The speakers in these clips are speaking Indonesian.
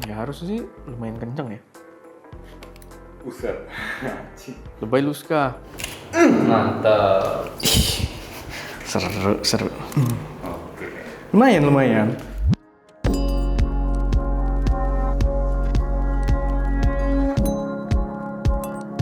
Ya harusnya sih lumayan kenceng ya. Buset. Lebay lu Ska. Mantap. Seru. Oke. Lumayan.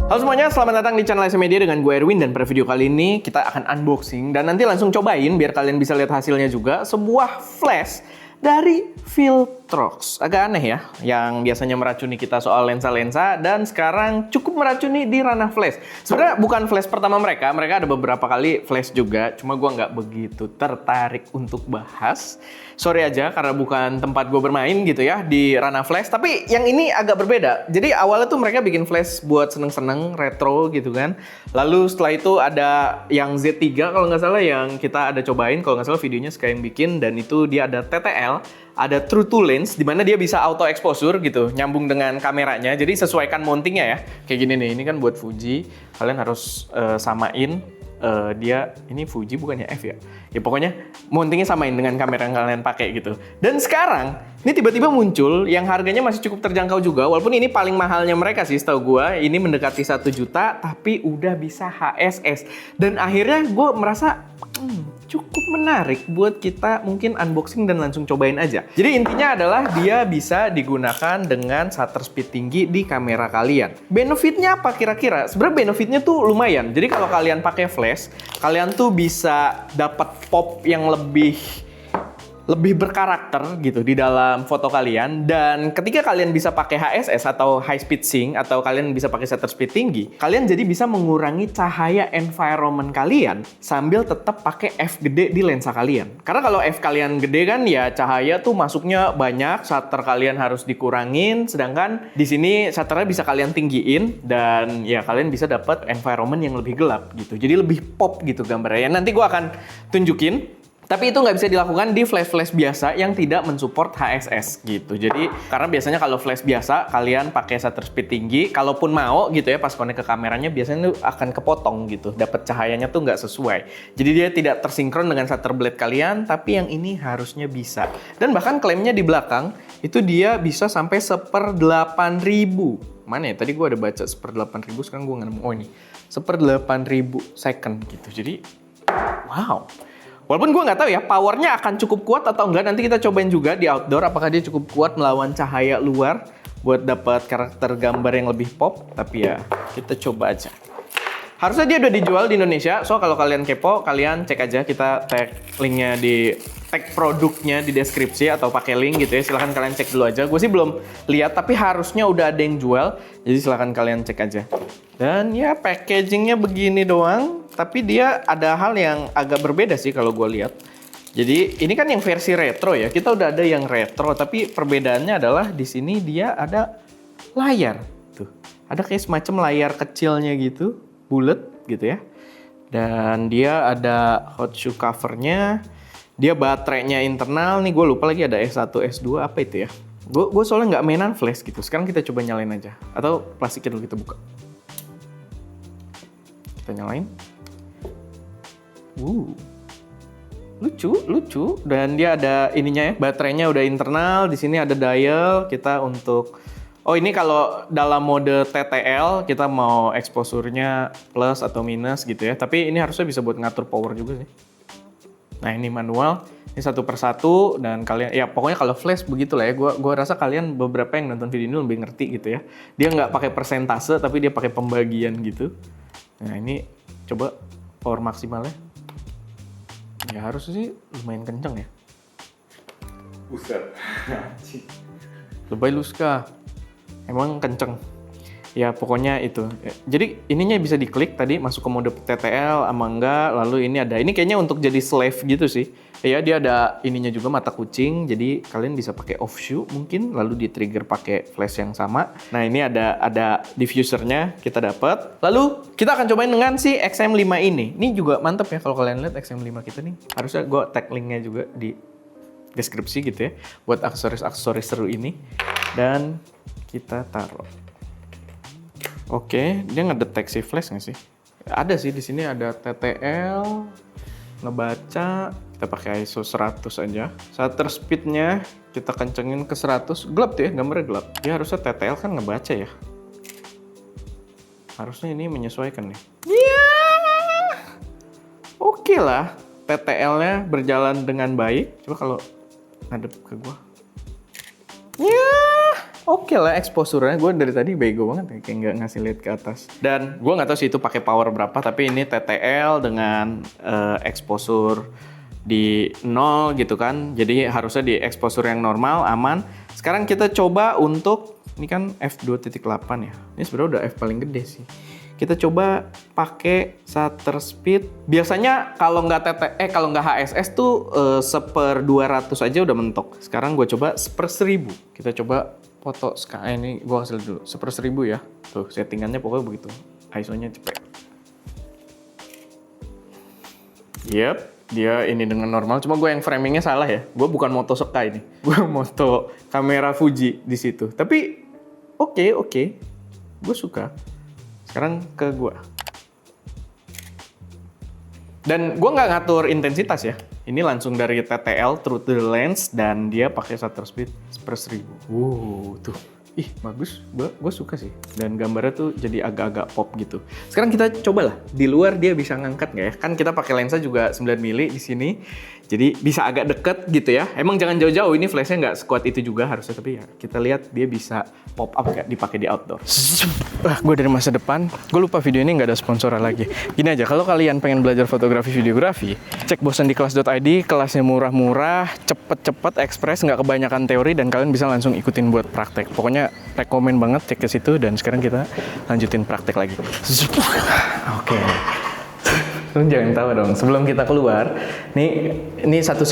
Halo semuanya, selamat datang di channel SM Media dengan gue Erwin. Dan pada video kali ini kita akan unboxing dan nanti langsung cobain biar kalian bisa lihat hasilnya juga. Sebuah flash dari Viltrox. Agak aneh ya, yang biasanya meracuni kita soal lensa-lensa dan sekarang cukup meracuni di ranah flash. Sebenarnya bukan flash pertama mereka ada beberapa kali flash juga, cuma gue nggak begitu tertarik untuk bahas. Sorry aja karena bukan tempat gue bermain gitu ya di ranah flash, tapi yang ini agak berbeda. Jadi awalnya tuh mereka bikin flash buat seneng-seneng, retro gitu kan. Lalu setelah itu ada yang Z3 kalau nggak salah yang kita ada cobain, kalau nggak salah videonya Sky yang bikin, dan itu dia ada TTL, ada True to Lens, di mana dia bisa auto exposure gitu, nyambung dengan kameranya. Jadi sesuaikan mountingnya ya. Kayak gini nih, ini kan buat Fuji, kalian harus samain dia, ini Fuji bukannya F ya? Ya pokoknya mountingnya samain dengan kamera yang kalian pakai gitu. Dan sekarang ini tiba-tiba muncul yang harganya masih cukup terjangkau juga, walaupun ini paling mahalnya mereka sih setahu gue. Ini mendekati 1 juta tapi udah bisa HSS. Dan akhirnya gue merasa cukup menarik buat kita mungkin unboxing dan langsung cobain aja. Jadi intinya adalah dia bisa digunakan dengan shutter speed tinggi di kamera kalian. Benefitnya apa kira-kira? Sebenarnya benefitnya tuh lumayan. Jadi kalau kalian pakai flash, kalian tuh bisa dapat pop yang lebih berkarakter gitu di dalam foto kalian. Dan ketika kalian bisa pakai HSS atau high speed sync, atau kalian bisa pakai shutter speed tinggi, kalian jadi bisa mengurangi cahaya environment kalian sambil tetap pakai f gede di lensa kalian. Karena kalau f kalian gede kan ya cahaya tuh masuknya banyak, shutter kalian harus dikurangin, sedangkan di sini shutternya bisa kalian tinggiin dan ya kalian bisa dapat environment yang lebih gelap gitu. Jadi lebih pop gitu gambarnya. Nanti gua akan tunjukin. Tapi itu nggak bisa dilakukan di flash-flash biasa yang tidak mensupport HSS gitu. Jadi karena biasanya kalau flash biasa kalian pakai shutter speed tinggi, kalaupun mau gitu ya pas connect ke kameranya biasanya tuh akan kepotong gitu, dapat cahayanya tuh nggak sesuai. Jadi dia tidak tersinkron dengan shutter blade kalian, tapi yang ini harusnya bisa. Dan bahkan klaimnya di belakang itu dia bisa sampai 1/8000. Mana ya? Tadi gue ada baca 1/8000, sekarang gue nggak nemu. Oh ini 1/8000 second gitu. Jadi wow. Walaupun gue nggak tahu ya powernya akan cukup kuat atau enggak, nanti kita cobain juga di outdoor apakah dia cukup kuat melawan cahaya luar buat dapat karakter gambar yang lebih pop. Tapi ya kita coba aja. Harusnya dia udah dijual di Indonesia, so kalau kalian kepo kalian cek aja, kita tag linknya di tag produknya di deskripsi atau pakai link gitu ya, silahkan kalian cek dulu aja. Gue sih belum lihat tapi harusnya udah ada yang jual, jadi silahkan kalian cek aja. Dan ya packagingnya begini doang, tapi dia ada hal yang agak berbeda sih kalau gue lihat. Jadi ini kan yang versi retro ya, kita udah ada yang retro, tapi perbedaannya adalah di sini dia ada layar tuh, ada kayak semacam layar kecilnya gitu, bulat gitu ya. Dan dia ada hot shoe covernya, dia baterainya internal nih, gue lupa lagi ada S1, S2 apa itu ya. Gue soalnya nggak mainan flash gitu. Sekarang kita coba nyalain aja, atau plastiknya dulu kita buka. Kita nyalain. Lucu. Dan dia ada ininya ya, baterainya udah internal. Di sini ada dial kita untuk. Oh ini kalau dalam mode TTL kita mau exposure-nya plus atau minus gitu ya. Tapi ini harusnya bisa buat ngatur power juga sih. Nah ini manual, ini 1/1 dan kalian ya pokoknya kalau flash begitulah ya. Gua rasa kalian beberapa yang nonton video ini lebih ngerti gitu ya. Dia nggak pakai persentase tapi dia pakai pembagian gitu. Nah ini coba power maksimalnya. Ya harusnya sih lumayan kenceng ya. Buset. Lebay lu Ska. Emang kenceng. Ya pokoknya itu. Jadi ininya bisa diklik tadi masuk ke mode TTL ama enggak. Lalu ini ada. Ini kayaknya untuk jadi slave gitu sih. Ya dia ada ininya juga mata kucing. Jadi kalian bisa pakai off shoe mungkin. Lalu di trigger pakai flash yang sama. Nah ini ada diffusernya kita dapat. Lalu kita akan cobain dengan si XM5 ini. Ini juga mantep ya kalau kalian lihat XM5 kita nih. Harusnya gue tag linknya juga di deskripsi gitu ya. Buat aksesoris seru ini. Dan kita taruh. Oke, dia ngedeteksi flash nggak sih? Ada sih di sini ada TTL, ngebaca, kita pakai ISO 100 aja. Shutter speednya Kita kencengin ke 100. Gelap tuh ya, gambarnya gelap. Dia harusnya TTL kan ngebaca ya. Harusnya ini menyesuaikan nih. Iya. Oke lah. TTL-nya berjalan dengan baik. Coba kalau ngadep ke gua. Ya, oke lah exposure-nya. Gue dari tadi bego banget ya, kayak nggak ngasih lihat ke atas. Dan gue nggak tahu sih itu pakai power berapa, tapi ini TTL dengan exposure di 0 gitu kan. Jadi harusnya di exposure yang normal, aman. Sekarang kita coba untuk, ini kan f2.8 ya. Ini sebenarnya udah f paling gede sih. Kita coba pakai shutter speed. Biasanya kalau nggak kalau nggak HSS tuh 1/200 aja udah mentok. Sekarang gue coba 1/1000. Kita coba foto ini gue hasil dulu 1/1000 ya. Tuh settingannya pokoknya begitu. ISO-nya cepet. Yep, dia ini dengan normal. Cuma gue yang framingnya salah ya. Gue bukan moto Seka ini. Gue moto kamera Fuji di situ. Tapi oke. Gue suka. Sekarang ke gue. Dan gue nggak ngatur intensitas ya. Ini langsung dari TTL through the lens dan dia pakai shutter speed 1/1000. Tuh. Ih, bagus. Gue suka sih. Dan gambarnya tuh jadi agak-agak pop gitu. Sekarang kita cobalah. Di luar dia bisa ngangkat nggak ya? Kan kita pakai lensa juga 9 mili di sini. Jadi bisa agak deket gitu ya. Emang jangan jauh-jauh. Ini flashnya nggak sekuat itu juga harusnya. Tapi ya kita lihat dia bisa pop up kayak dipakai di outdoor. Gue dari masa depan. Gue lupa video ini nggak ada sponsoran lagi. Gini aja. Kalau kalian pengen belajar fotografi videografi, cek bosandikelas.id. Kelasnya murah-murah, cepet-cepet, ekspres, nggak kebanyakan teori dan kalian bisa langsung ikutin buat praktek. Pokoknya rekomen banget cek ke situ dan sekarang kita lanjutin praktek lagi. Oke. Lu jangan tahu dong, sebelum kita keluar, ini satu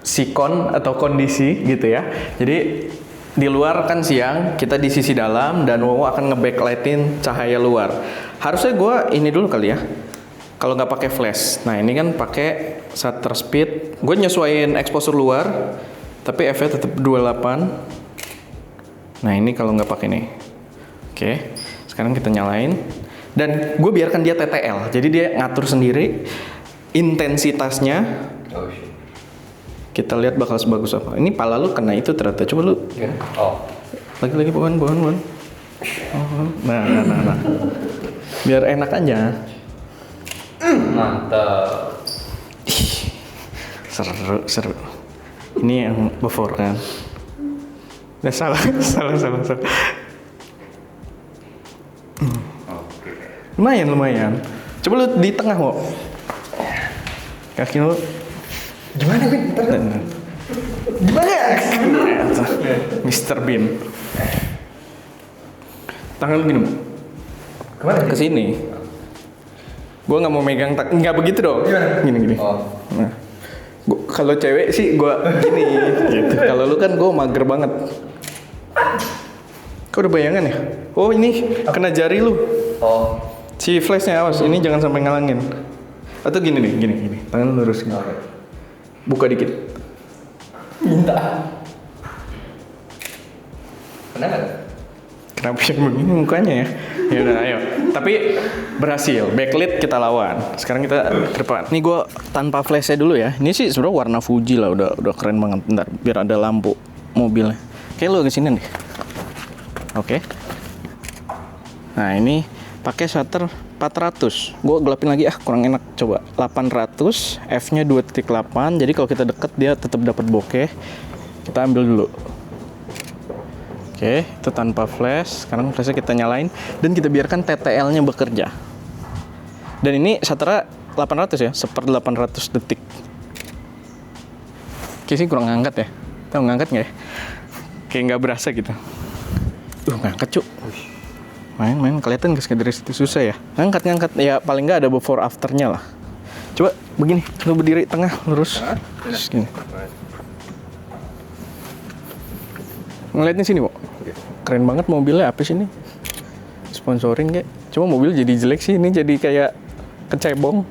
sikon atau kondisi gitu ya. Jadi di luar kan siang, kita di sisi dalam dan Wowo akan nge-backlightin cahaya luar. Harusnya gue ini dulu kali ya. Kalau nggak pakai flash. Nah ini kan pakai shutter speed. Gue nyesuaiin exposure luar, tapi F-nya tetap 28. Nah ini kalau nggak pakai nih. Oke, sekarang kita nyalain. Dan gue biarkan dia TTL. Jadi dia ngatur sendiri intensitasnya. Kita lihat bakal sebagus apa. Ini pala lu kena itu ternyata. Coba lu. Lagi pohon. Nah. Biar enak aja. Mantap. Seru. Ini yang before kan. Udah salah. Lumayan. Coba lu di tengah mau. Kaki lu. Gimana Bin? Gimana ya? Mr. Bean. Tangan lu gini mau. Kemana? Ke sini. Gue nggak mau megang nggak begitu dong. Gimana? Gini. Nah. Kalau cewek sih gue gini. Gitu. Kalau lu kan gue mager banget. Kau udah bayangan ya? Oh ini kena jari lu. Si flashnya awas, ini jangan sampai ngalangin. Atau gini nih, gini. Tangan lu lurus gini. Buka dikit. Minta. Kenapa yang begini mukanya ya? Ya udah, ayo. Tapi berhasil, backlit kita lawan. Sekarang kita ke depan. Ini gue tanpa flashnya dulu ya. Ini sih sebenarnya warna Fuji lah, udah keren banget. Bentar, biar ada lampu mobilnya. Kayak lu kesini deh. Oke. Nah ini pakai shutter 400. Gue gelapin lagi kurang enak. Coba 800, f-nya 2.8. Jadi kalau kita deket dia tetap dapat bokeh. Kita ambil dulu. Oke, itu tanpa flash. Sekarang flashnya kita nyalain dan kita biarkan TTL-nya bekerja. Dan ini shutternya 800 ya, 1/800 detik. Oke sih kurang ngangkat ya. Tahu ngangkat nggak ya? Kayak nggak berasa gitu. Ngangkat cuk. Main kelihatan guys dari situ susah ya. Ngangkat ya paling nggak ada before afternya lah. Coba begini, lu berdiri tengah lurus. Terus gini. Ngeliatnya sini, Bo. Keren banget mobilnya, apa sih ini? Sponsorin kayak. Cuma mobil jadi jelek sih, ini jadi kayak kecebong.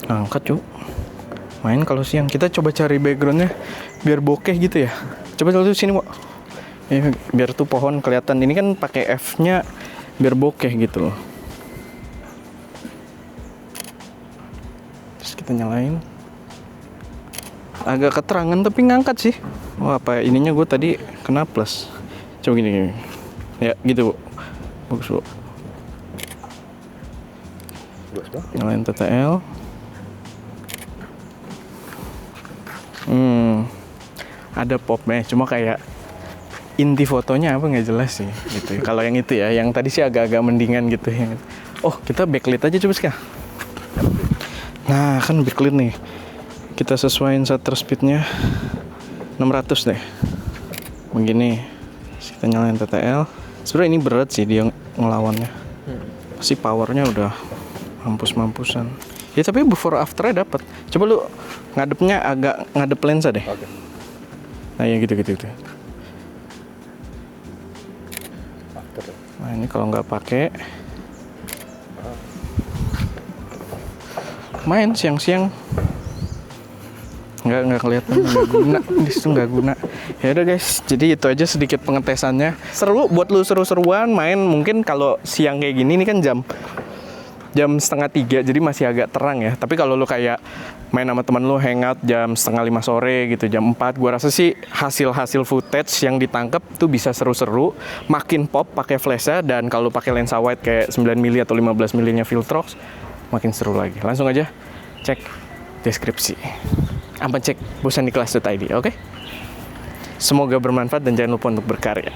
Angkat, cuk. Main kalau siang. Kita coba cari backgroundnya biar bokeh gitu ya. Coba lu sini, Bo. Ya, biar tuh pohon kelihatan. Ini kan pakai F-nya biar bokeh gitu loh. Terus kita nyalain. agak keterangan tapi ngangkat sih. Wah, apa ininya gue tadi kena plus. Coba gini. Ya, gitu, Bu. Bagus, Bu. Nyalain TTL. Ada popnya, cuma kayak inti fotonya apa nggak jelas sih gitu. Kalau yang itu ya, yang tadi sih agak-agak mendingan gitu ya. Oh, kita backlit aja coba sekarang. Nah, kan backlit nih. Kita sesuaiin shutter speednya 600 deh. Begini. Kita nyalain TTL. Sebenarnya ini berat sih dia ngelawannya. Pasti powernya udah mampus-mampusan. Ya tapi before afternya dapat. Coba lu ngadepnya agak ngadep lensa deh. Oke. Nah ya gitu. After. Nah ini kalau nggak pakai, main siang-siang nggak kelihatan, nggak guna. Di situ nggak guna. Ya udah guys, jadi itu aja sedikit pengetesannya. Seru buat lu seru-seruan main. Mungkin kalau siang kayak gini, ini kan jam 2:30, jadi masih agak terang ya. Tapi kalau lu kayak main sama teman lu hangout jam 4:30 sore gitu, jam 4, gua rasa sih hasil footage yang ditangkap tuh bisa seru-seru, makin pop pakai flashnya, dan kalau pakai lensa wide kayak 9 mili atau 15 milinya Viltrox makin seru lagi. Langsung aja cek deskripsi. Apa cek bosaniklas.id, oke? Semoga bermanfaat dan jangan lupa untuk berkarya.